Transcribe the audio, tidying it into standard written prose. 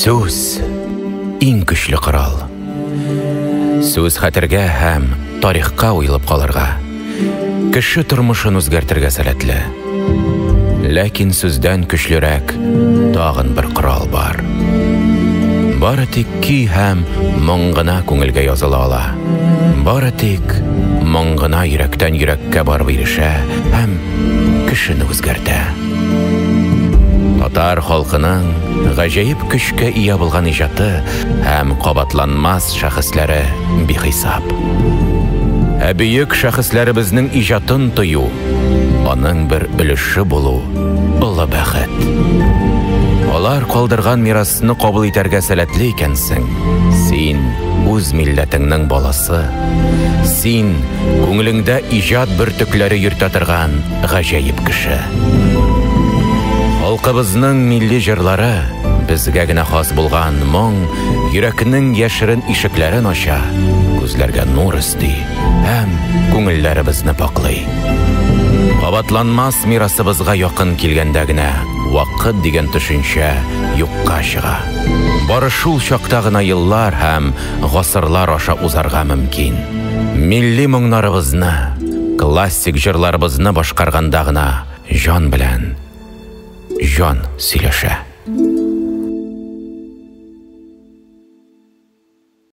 Сүз иң көчле корал. Сүз хәтергә һәм тарихка уелып калырга, кеше тормышын үзгәртергә сәләтле. Ләкин сүздән көчлерәк тагын бер корал бар. Бары тик ки һәм моң гына күңелгә языла ала. Бары тик моң гына йөрәктән йөрәккә барып ирешә һәм кешене үзгәртә. Татар халкының гаҗәеп көчкә ия булган иҗаты һәм кабатланмас шәхесләре бихисап. Ә бөек шәхесләребезнең иҗатын тою, аның бер өлеше булу олы бәхет. Алар калдырган мирасны кабул итәргә сәләтле икәнсең. Син үз милләтеңнең баласы. Син күңелеңдә иҗат бөртекләре йөртә торган гаҗәеп кеше. Халкыбызның милли җырлары безгә генә хас булган моң йөрәкнең яшерен ишекләрен ача, күзләргә нур өсти һәм күңелләребезне паклый. Кабатланмас мирасыбызга якын килгәндә генә вакыт дигән төшенчә юкка чыга. Бары шул чакта гына еллар һәм гасырлар аша узарга мөмкин. Милли моңнарыбызны, классик җырларыбызны башкарганда гына җан белән җан сөйләшә.